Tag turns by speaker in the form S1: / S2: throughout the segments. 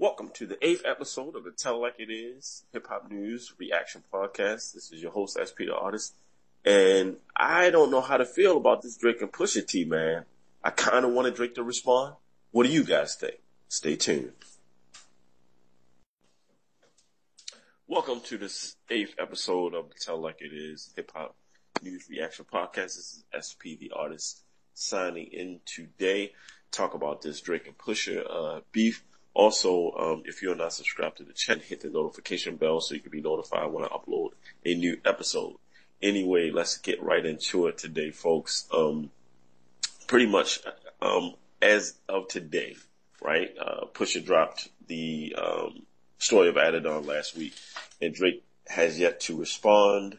S1: Welcome to the 8th episode of the Tell Like It Is Hip Hop News Reaction Podcast. This is your host, SP the Artist. And I don't know how to feel about this Drake and Pusha T, man. I kind of wanted Drake to respond. What do you guys think? Stay tuned. Welcome to this 8th episode of the Tell Like It Is Hip Hop News Reaction Podcast. This is SP the Artist signing in today. Talk about this Drake and Pusha beef. Also, if you're not subscribed to the channel, hit the notification bell so you can be notified when I upload a new episode. Anyway, let's get right into it today, folks. Pretty much, as of today, right? Pusha dropped the, story of Adidon last week, and Drake has yet to respond.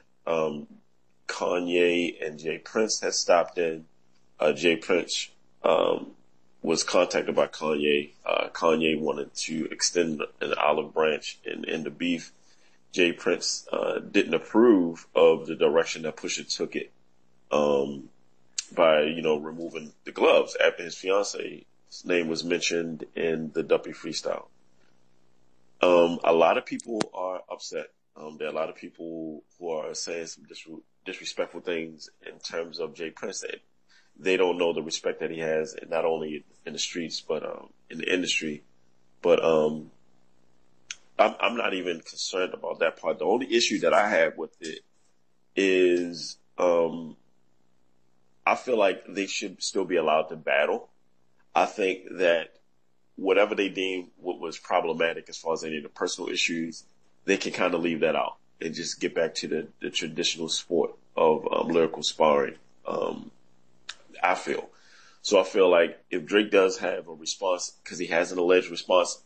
S1: Kanye and Jay Prince has stopped in. Jay Prince, was contacted by Kanye. Kanye wanted to extend an olive branch in the beef. Jay Prince didn't approve of the direction that Pusha took it by, removing the gloves after his fiance's name was mentioned in the Duppy freestyle. A lot of people are upset. There are a lot of people who are saying some disrespectful things in terms of Jay Prince. They don't know the respect that he has, and not only in the streets, but in the industry. But I'm not even concerned about that part. The only issue that I have with it is I feel like they should still be allowed to battle. I think that whatever they deem what was problematic as far as any of the personal issues, they can kind of leave that out and just get back to the traditional sport of lyrical sparring. I feel. So I feel like if Drake does have a response, because he has an alleged response,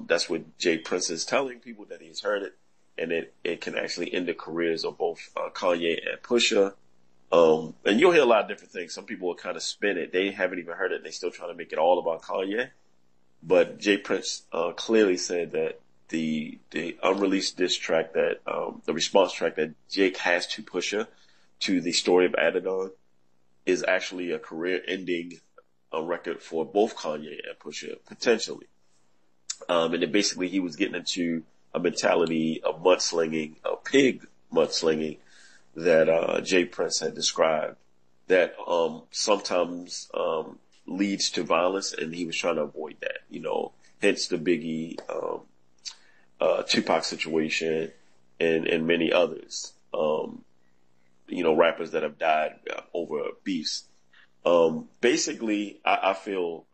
S1: that's what Jay Prince is telling people, that he's heard it, and it can actually end the careers of both Kanye and Pusha. And you'll hear a lot of different things. Some people will kind of spin it. They haven't even heard it. They're still trying to make it all about Kanye. But Jay Prince clearly said that the unreleased diss track, that the response track that Jake has to Pusha to the story of Adidon, is actually a career-ending record for both Kanye and Pusha, potentially. And then basically he was getting into a mentality of mudslinging, of pig mudslinging, that Jay Prince had described, that sometimes leads to violence, and he was trying to avoid that. Hence the Biggie, Tupac situation, and many others. Rappers that have died over beefs. Basically, I feel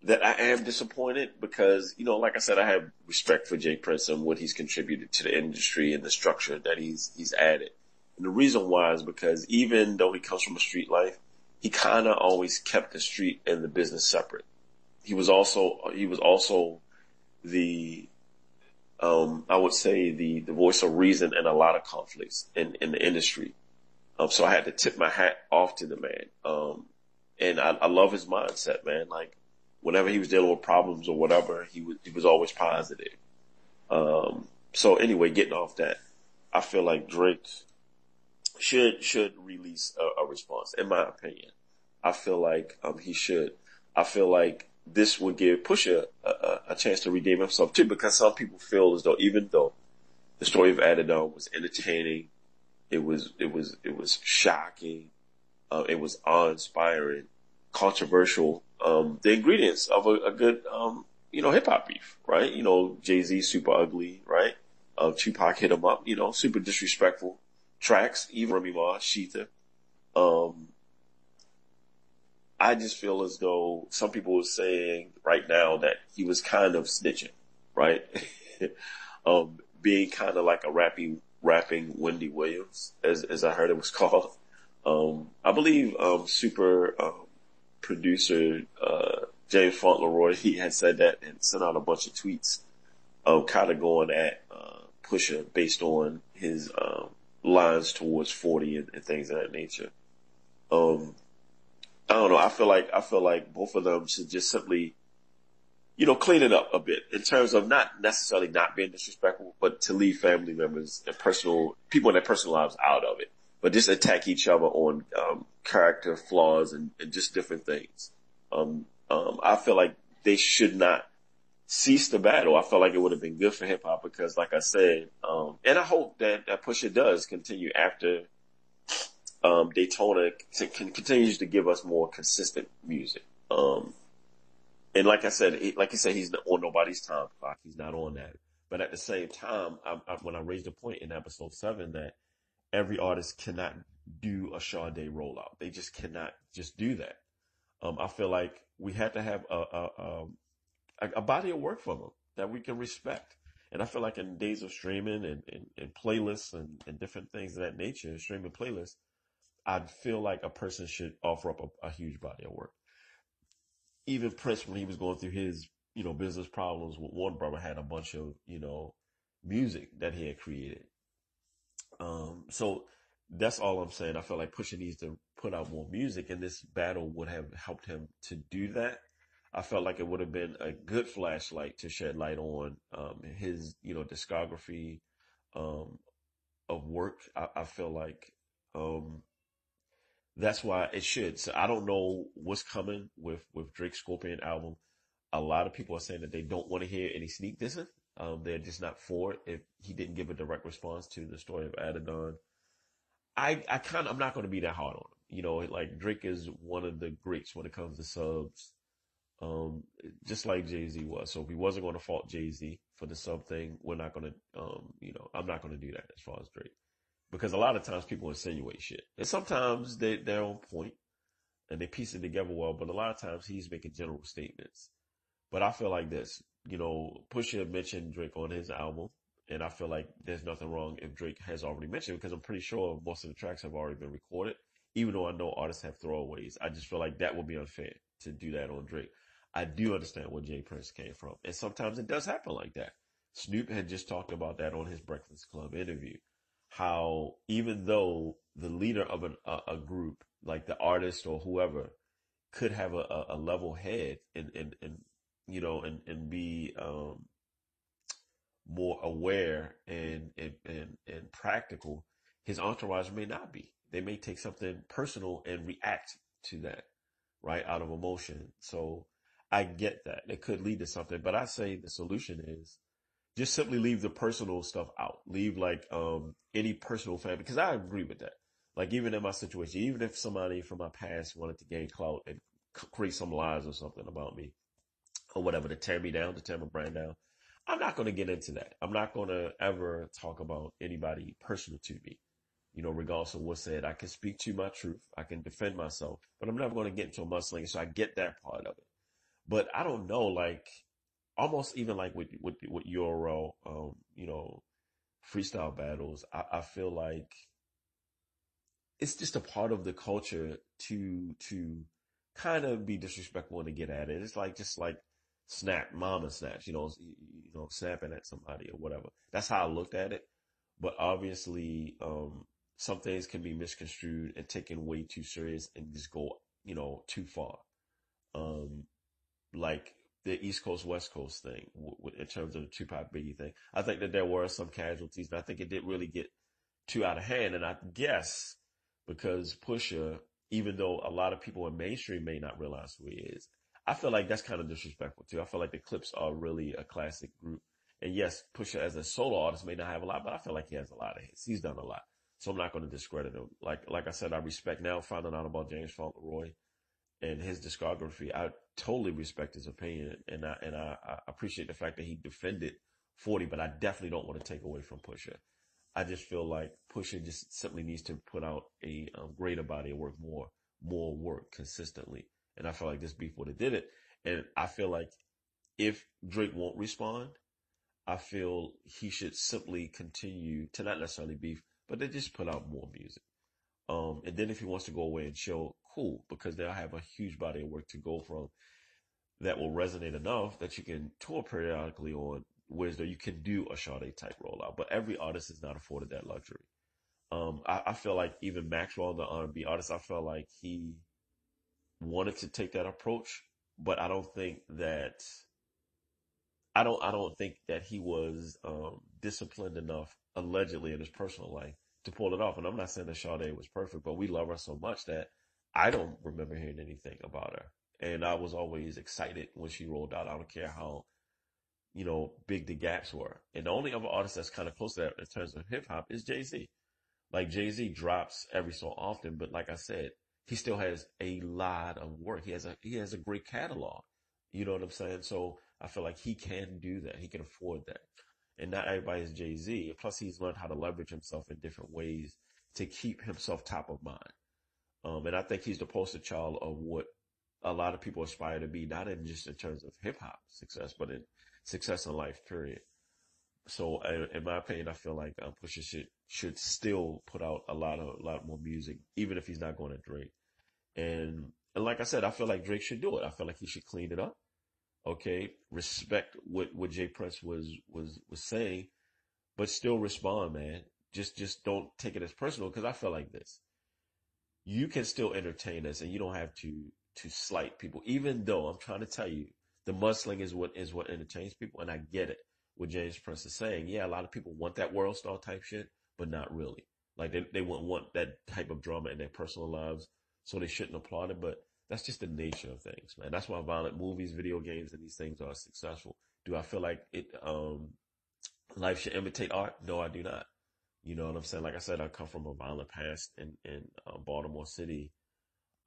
S1: that I am disappointed because, like I said, I have respect for Jay Prince and what he's contributed to the industry and the structure that he's added. And the reason why is because even though he comes from a street life, he kind of always kept the street and the business separate. He was also the I would say the voice of reason in a lot of conflicts in the industry. So I had to tip my hat off to the man. And I love his mindset, man. Like whenever he was dealing with problems or whatever, he was always positive. So anyway, getting off that, I feel like Drake should release a response, in my opinion. I feel like he should. I feel like this would give Pusha a chance to redeem himself too, because some people feel as though even though the story of Adidon was entertaining, it was shocking, it was awe-inspiring, controversial, the ingredients of a good hip hop beef, right? Jay-Z super ugly, right? Tupac hit him up, super disrespectful tracks, even Remy Ma, Sheetha. I just feel as though some people are saying right now that he was kind of snitching, right? Being kind of like a rapping Wendy Williams, as I heard it was called. I believe super producer James Fauntleroy, he had said that and sent out a bunch of tweets, kind of going at Pusha based on his lines towards 40 and things of that nature. I don't know. I feel like both of them should just simply, clean it up a bit in terms of not necessarily not being disrespectful, but to leave family members and people in their personal lives out of it, but just attack each other on character flaws and just different things. I feel like they should not cease the battle. I felt like it would have been good for hip hop because, like I said, and I hope that Pusha does continue after Daytona continues to give us more consistent music. And like I said, like you said, he's on nobody's time clock. He's not on that. But at the same time, when I raised the point in episode 7 that every artist cannot do a Sade rollout, they just cannot just do that. I feel like we had to have a body of work from them that we can respect. And I feel like in days of streaming and playlists and different things of that nature, streaming playlists, I feel like a person should offer up a huge body of work. Even Prince, when he was going through his, business problems with Warner Brother, had a bunch of, music that he had created. So that's all I'm saying. I feel like Pusha needs to put out more music, and this battle would have helped him to do that. I felt like it would have been a good flashlight to shed light on his, discography um, of work. I feel like um, that's why it should. So I don't know what's coming with Drake's Scorpion album. A lot of people are saying that they don't want to hear any sneak dissing. They're just not for it. If he didn't give a direct response to the story of Adidon, I'm not going to be that hard on him. Like Drake is one of the greats when it comes to subs. Just like Jay-Z was. So if we wasn't going to fault Jay-Z for the sub thing, we're not going to, I'm not going to do that as far as Drake. Because a lot of times people insinuate shit. And sometimes they're on point and they piece it together well, but a lot of times he's making general statements. But I feel like this, Pusha mentioned Drake on his album, and I feel like there's nothing wrong if Drake has already mentioned it because I'm pretty sure most of the tracks have already been recorded. Even though I know artists have throwaways, I just feel like that would be unfair to do that on Drake. I do understand where Jay Prince came from, and sometimes it does happen like that. Snoop had just talked about that on his Breakfast Club interview. How even though the leader of a group, like the artist or whoever, could have a level head and be more aware and practical, his entourage may not be. They may take something personal and react to that, right, out of emotion. So I get that. It could lead to something, but I say the solution is just simply leave the personal stuff out. Leave like any personal family because I agree with that. Like even in my situation, even if somebody from my past wanted to gain clout and create some lies or something about me or whatever to tear me down, to tear my brand down, I'm not going to get into that. I'm not going to ever talk about anybody personal to me. Regardless of what's said, I can speak to my truth. I can defend myself, but I'm never going to get into a mudslinging. So I get that part of it. But I don't know, like almost even like with your freestyle battles, I feel like it's just a part of the culture to kind of be disrespectful and to get at it. It's like just like mama snaps, snapping at somebody or whatever. That's how I looked at it. But obviously, some things can be misconstrued and taken way too serious and just go, too far. Um, like the East Coast West Coast thing in terms of the Tupac Biggie thing. I think that there were some casualties, and I think it did really get too out of hand. And I guess because Pusha, even though a lot of people in mainstream may not realize who he is, I feel like that's kind of disrespectful too. I feel like the Clips are really a classic group. And yes, Pusha as a solo artist may not have a lot, but I feel like he has a lot of hits. He's done a lot. So I'm not going to discredit him. Like I said, I respect now finding out about James Fauntleroy and his discography. I totally respect his opinion, and I appreciate the fact that he defended 40, but I definitely don't want to take away from Pusha. I just feel like Pusha just simply needs to put out a greater body of work, more work consistently, and I feel like this beef would have did it. And I feel like if Drake won't respond, I feel he should simply continue to not necessarily beef, but to just put out more music. And then if he wants to go away and chill, cool, because they'll have a huge body of work to go from that will resonate enough that you can tour periodically on, whereas though you can do a Sade type rollout. But every artist is not afforded that luxury. I feel like even Maxwell, the R&B artist, I felt like he wanted to take that approach, but I don't think that he was disciplined enough, allegedly, in his personal life to pull it off. And I'm not saying that Sade was perfect, but we love her so much that I don't remember hearing anything about her. And I was always excited when she rolled out. I don't care how big the gaps were. And the only other artist that's kind of close to that in terms of hip hop is Jay-Z. Like Jay-Z drops every so often, but like I said, he still has a lot of work. He has a great catalog. You know what I'm saying? So I feel like he can do that. He can afford that. And not everybody is Jay-Z. Plus he's learned how to leverage himself in different ways to keep himself top of mind. And I think he's the poster child of what a lot of people aspire to be, not in just in terms of hip hop success, but in success in life, period. So in my opinion, I feel like Pusha should still put out a lot more music, even if he's not going to Drake. And like I said, I feel like Drake should do it. I feel like he should clean it up. Okay, respect what Jay Prince was saying, but still respond, man. Just don't take it as personal because I feel like this. You can still entertain us, and you don't have to slight people. Even though I'm trying to tell you, the mudslinging is what entertains people, and I get it. What James Prince is saying, yeah, a lot of people want that world star type shit, but not really. Like they wouldn't want that type of drama in their personal lives, so they shouldn't applaud it. But that's just the nature of things, man. That's why violent movies, video games, and these things are successful. Do I feel like it? Life should imitate art? No, I do not. You know what I'm saying? Like I said, I come from a violent past in Baltimore City.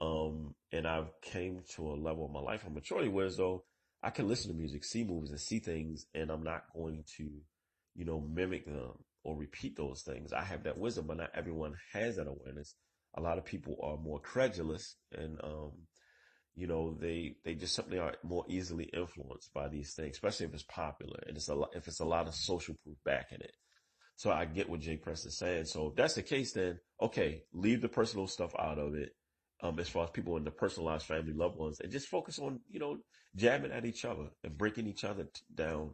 S1: And I've came to a level of my life of maturity where as though I can listen to music, see movies and see things, and I'm not going to, mimic them or repeat those things. I have that wisdom, but not everyone has that awareness. A lot of people are more credulous and, they just simply are more easily influenced by these things, especially if it's popular and if it's a lot of social proof back in it. So I get what Jay Press is saying. So if that's the case, then okay, leave the personal stuff out of it. As far as people in the personalized family, loved ones, and just focus on, jabbing at each other and breaking each other down,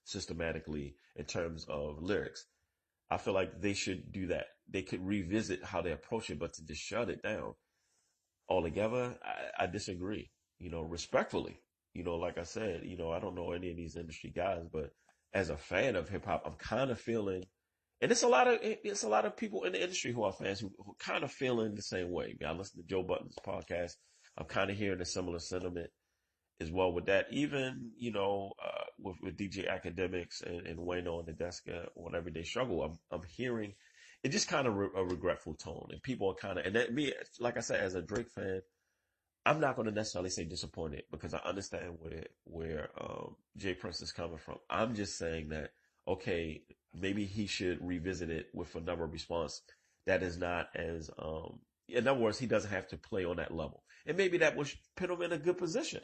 S1: systematically in terms of lyrics. I feel like they should do that. They could revisit how they approach it, but to just shut it down altogether, I disagree, respectfully. Like I said, I don't know any of these industry guys, but as a fan of hip hop, I'm kind of feeling, and it's a lot of people in the industry who are fans who kind of feeling the same way. I listen to Joe Budden's podcast. I'm kind of hearing a similar sentiment as well with that. Even, with DJ Academics and Wayno and the Deska on Everyday Struggle, I'm hearing it just kind of a regretful tone, and people are kind of, and that me, like I said, as a Drake fan, I'm not going to necessarily say disappointed because I understand where Jay Prince is coming from. I'm just saying that, okay, maybe he should revisit it with another response that is not as, in other words, he doesn't have to play on that level. And maybe that would put him in a good position,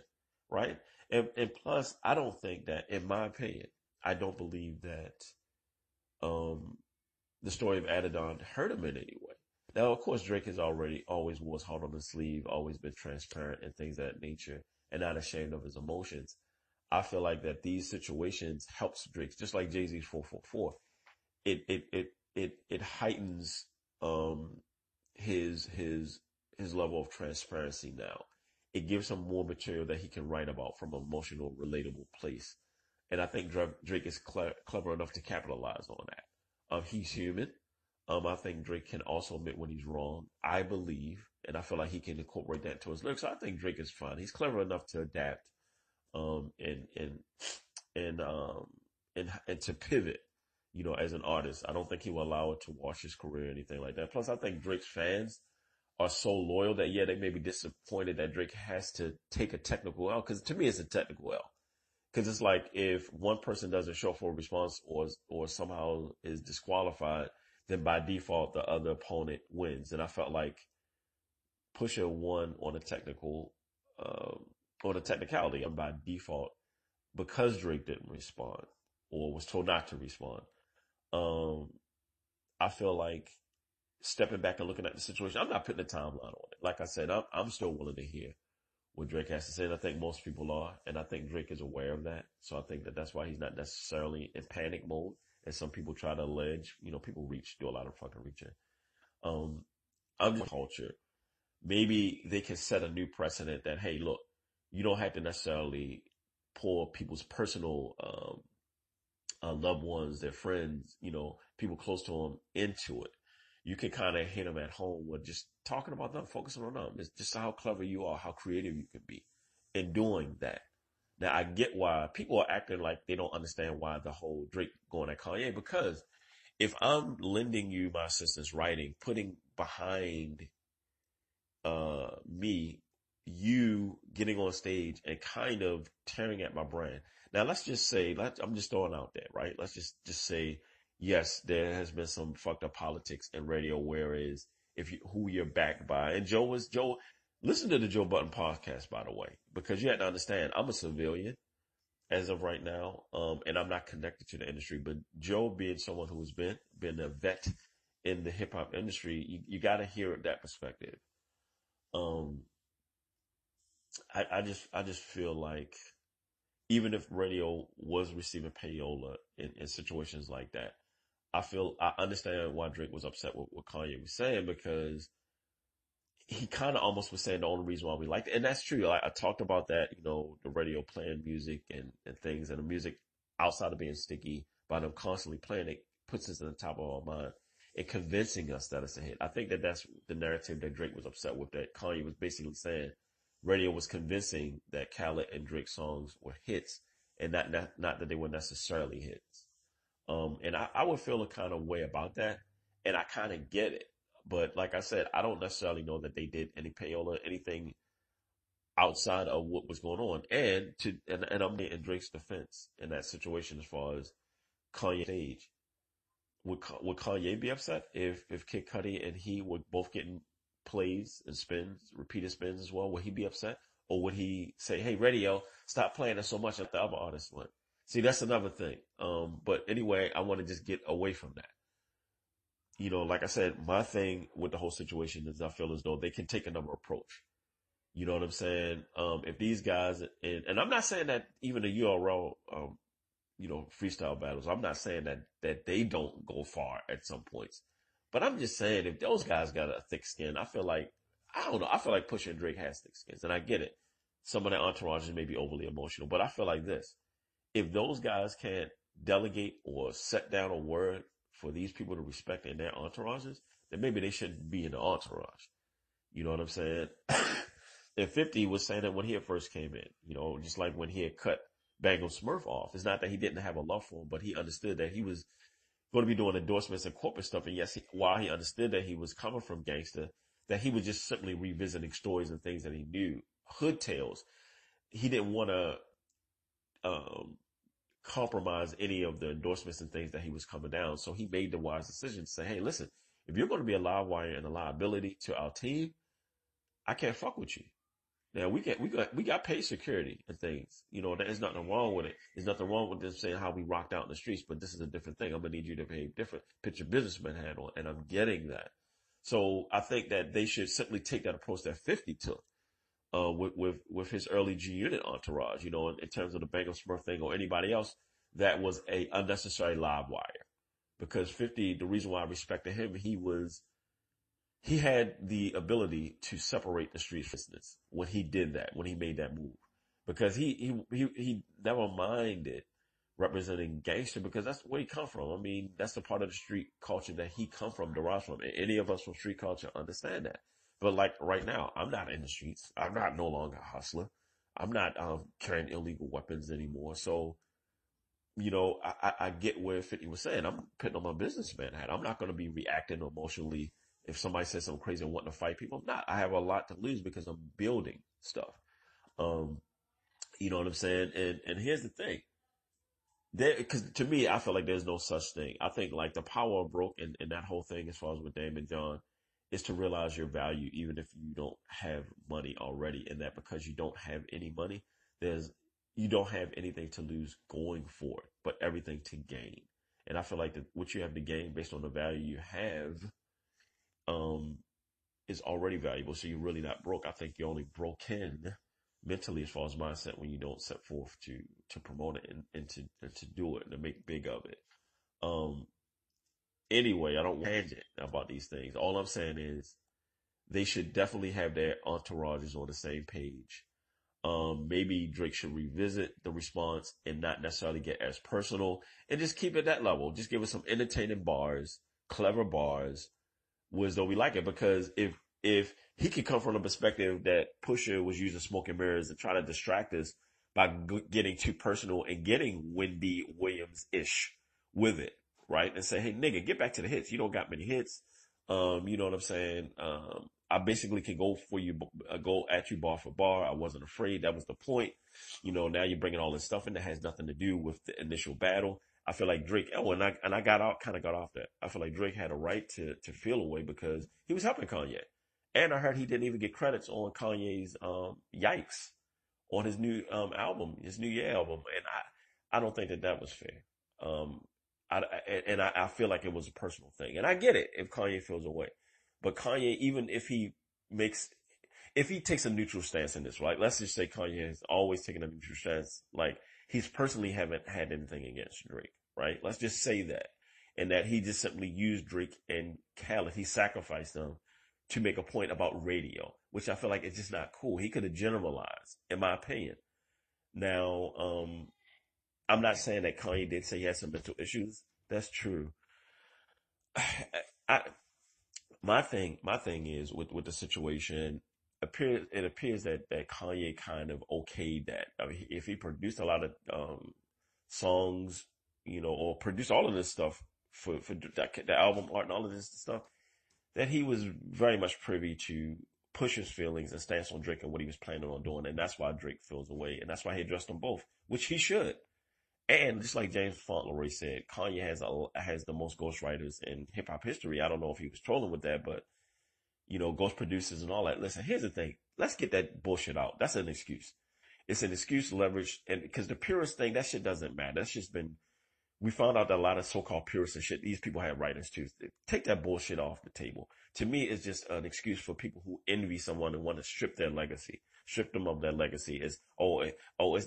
S1: right? And plus, I don't think that, in my opinion, I don't believe that, um, the story of Adidon hurt him in any way. Now, of course, Drake has always was hard on the sleeve, always been transparent and things of that nature, and not ashamed of his emotions. I feel like that these situations helps Drake, just like Jay-Z's 444. It heightens, his level of transparency now. It gives him more material that he can write about from an emotional, relatable place. And I think Drake is clever enough to capitalize on that. He's human. I think Drake can also admit when he's wrong. I believe, and I feel like he can incorporate that into his lyrics. So I think Drake is fine. He's clever enough to adapt, and to pivot, as an artist. I don't think he will allow it to wash his career or anything like that. Plus, I think Drake's fans are so loyal that, yeah, they may be disappointed that Drake has to take a technical L. Cause to me, it's a technical L. Cause it's like if one person doesn't show for a response or somehow is disqualified, then by default, the other opponent wins. And I felt like Pusha won on a technicality and by default because Drake didn't respond or was told not to respond. Um, I feel like stepping back and looking at the situation, I'm not putting a timeline on it. Like I said, I'm still willing to hear what Drake has to say. And I think most people are. And I think Drake is aware of that. So I think that that's why he's not necessarily in panic mode. As some people try to allege, people do a lot of fucking reaching. Um, I'm just culture. Maybe they can set a new precedent that, hey, look, you don't have to necessarily pour people's personal, loved ones, their friends, people close to them into it. You can kind of hit them at home with just talking about them, focusing on them. It's just how clever you are, how creative you can be in doing that. Now I get why people are acting like they don't understand why the whole Drake going at Kanye, because if I'm lending you my assistance writing, putting behind me, you getting on stage and kind of tearing at my brand. Now let's just say, I'm just throwing out there, right? Let's just say, yes, there has been some fucked up politics in radio, whereas if you, who you're backed by, and Joe, listen to the Joe Button podcast, by the way, because you have to understand, I'm a civilian as of right now, and I'm not connected to the industry, but Joe being someone who has been a vet in the hip hop industry, you got to hear that perspective. Um, I just feel like even if radio was receiving payola in situations like that, I understand why Drake was upset with what Kanye was saying, because he kind of almost was saying the only reason why we liked it. And that's true. I talked about that, the radio playing music and things, and the music outside of being sticky by them constantly playing it puts us in the top of our mind and convincing us that it's a hit. I think that that's the narrative that Drake was upset with, that Kanye was basically saying radio was convincing that Khaled and Drake songs were hits, and not that they were necessarily hits. And I would feel a kind of way about that, and I kind of get it. But like I said, I don't necessarily know that they did any payola, anything outside of what was going on. And I'm in Drake's defense in that situation as far as Kanye stage. Would Kanye be upset if Kid Cudi and he were both getting plays and spins, repeated spins as well? Would he be upset? Or would he say, hey, radio, stop playing it so much like the other artists went? See, that's another thing. But anyway, I want to just get away from that. Like I said, my thing with the whole situation is I feel as though they can take another approach. You know what I'm saying? If these guys, and I'm not saying that even the URL, freestyle battles, I'm not saying that they don't go far at some points, but I'm just saying if those guys got a thick skin, I don't know, I feel like Pusha and Drake has thick skins, and I get it. Some of their entourages may be overly emotional, but I feel like this. If those guys can't delegate or set down a word for these people to respect in their entourages, then maybe they shouldn't be in the entourage. You know what I'm saying? And 50 was saying that when he had first came in, just like when he had cut Bangle Smurf off. It's not that he didn't have a love for him, but he understood that he was going to be doing endorsements and corporate stuff. And yes, while he understood that he was coming from gangster, that he was just simply revisiting stories and things that he knew, hood tales. He didn't want to, compromise any of the endorsements and things that he was coming down. So he made the wise decision to say, hey, listen, if you're going to be a live wire and a liability to our team, I can't fuck with you. Now we got paid security and things. There's nothing wrong with it. There's nothing wrong with them saying how we rocked out in the streets, but this is a different thing. I'm gonna need you to behave different. Put your businessman hat on, and I'm getting that. So I think that they should simply take that approach that 50 took, with his early G Unit entourage, in terms of the Bangle Smurf thing or anybody else that was a unnecessary live wire. Because 50, the reason why I respected him, he had the ability to separate the street business when he did that, when he made that move, because he never minded representing gangster, because that's where he come from. I mean, that's the part of the street culture that he come from, derives from. And any of us from street culture understand that. But like right now, I'm not in the streets. I'm not no longer a hustler. I'm not carrying illegal weapons anymore. So, I get where 50 was saying. I'm putting on my businessman hat. I'm not going to be reacting emotionally if somebody says something crazy and wanting to fight people. I'm not. I have a lot to lose because I'm building stuff. Um, you know what I'm saying? And here's the thing. Cause to me, I feel like there's no such thing. I think like the power of broke and that whole thing as far as with Dame and John is to realize your value even if you don't have money already, and that because you don't have any money, you don't have anything to lose going for it, but everything to gain. And I feel like that what you have to gain based on the value you have, um, is already valuable. So you're really not broke. I think you're only broken mentally as far as mindset when you don't set forth to promote it and to do it and to make big of it. Um, anyway, I don't tangent about these things. All I'm saying is they should definitely have their entourages on the same page. Maybe Drake should revisit the response and not necessarily get as personal and just keep it that level. Just give us some entertaining bars, clever bars, was though we like it, because if he could come from the perspective that Pusha was using smoke and mirrors to try to distract us by getting too personal and getting Wendy Williams-ish with it, right? And say, hey, nigga, get back to the hits. You don't got many hits. You know what I'm saying? I basically can go at you bar for bar. I wasn't afraid. That was the point. You know, now you're bringing all this stuff in that has nothing to do with the initial battle. I feel like Drake, and I kind of got off that. I feel like Drake had a right to feel away because he was helping Kanye. And I heard he didn't even get credits on Kanye's, Yikes on his new, album, his New Year album. And I don't think that was fair. I feel like it was a personal thing. And I get it if Kanye feels away. But Kanye, even if he takes a neutral stance in this, right? Let's just say Kanye has always taken a neutral stance. Like, he's personally haven't had anything against Drake, right? Let's just say that. And that he just simply used Drake and Khaled. He sacrificed them to make a point about radio, which I feel like is just not cool. He could have generalized, in my opinion. Now, I'm not saying that Kanye did say he had some mental issues. That's true. My thing is with the situation, it appears that Kanye kind of okayed that. I mean, if he produced a lot of songs, you know, or produced all of this stuff for the album art and all of this stuff, that he was very much privy to push his feelings and stance on Drake and what he was planning on doing, and that's why Drake feels away, and that's why he addressed them both, which he should. And just like James Fauntleroy said, Kanye has the most ghostwriters in hip hop history. I don't know if he was trolling with that, but you know, ghost producers and all that. Listen, here's the thing. Let's get that bullshit out. That's an excuse. It's an excuse to leverage, and because the purist thing, that shit doesn't matter. That's just been. We found out that a lot of so-called purists and shit, these people have writers too. Take that bullshit off the table. To me, it's just an excuse for people who envy someone and want to strip them of their legacy. It's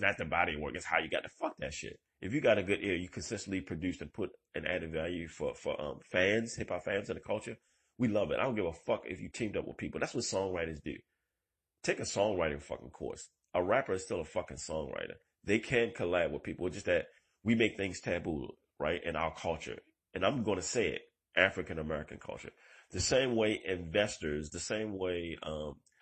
S1: not the body of work, it's how you got to fuck that shit. If you got a good ear, you consistently produced and put an added value for fans, hip hop fans of the culture. We love it. I don't give a fuck if you teamed up with people. That's what songwriters do. Take a songwriting fucking course. A rapper is still a fucking songwriter. They can collab with people. It's just that we make things taboo, right, in our culture. And I'm going to say it, African American culture. The same way investors, the same way,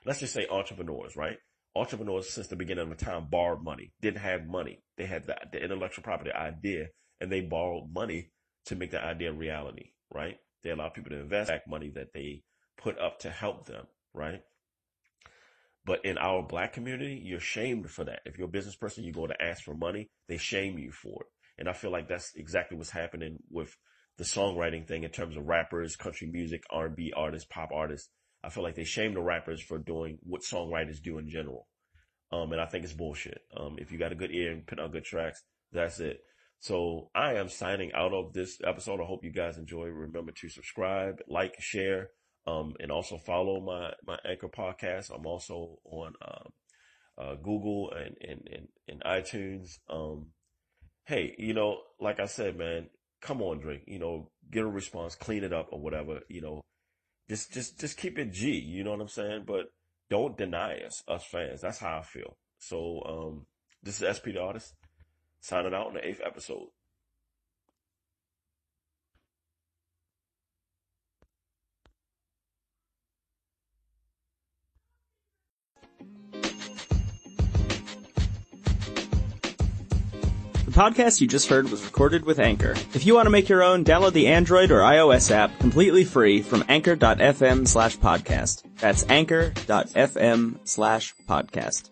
S1: let's just say entrepreneurs, right? Entrepreneurs since the beginning of time borrowed money, didn't have money. They had the intellectual property idea, and they borrowed money to make the idea a reality, right? They allow people to invest back money that they put up to help them, right? But in our black community, you're shamed for that. If you're a business person, you go to ask for money, they shame you for it. And I feel like that's exactly what's happening with the songwriting thing in terms of rappers, country music, R&B artists, pop artists. I feel like they shame the rappers for doing what songwriters do in general. And I think it's bullshit. If you got a good ear and put out good tracks, that's it. So I am signing out of this episode. I hope you guys enjoy. Remember to subscribe, like, share, and also follow my Anchor podcast. I'm also on Google and iTunes. Hey, you know, like I said, man, come on, Drake. You know, get a response, clean it up or whatever. You know, just keep it G. You know what I'm saying? But don't deny us fans. That's how I feel. So this is SP the Artist signing out on the 8th episode.
S2: The podcast you just heard was recorded with Anchor. If you want to make your own, download the Android or iOS app completely free from anchor.fm/podcast. That's anchor.fm/podcast.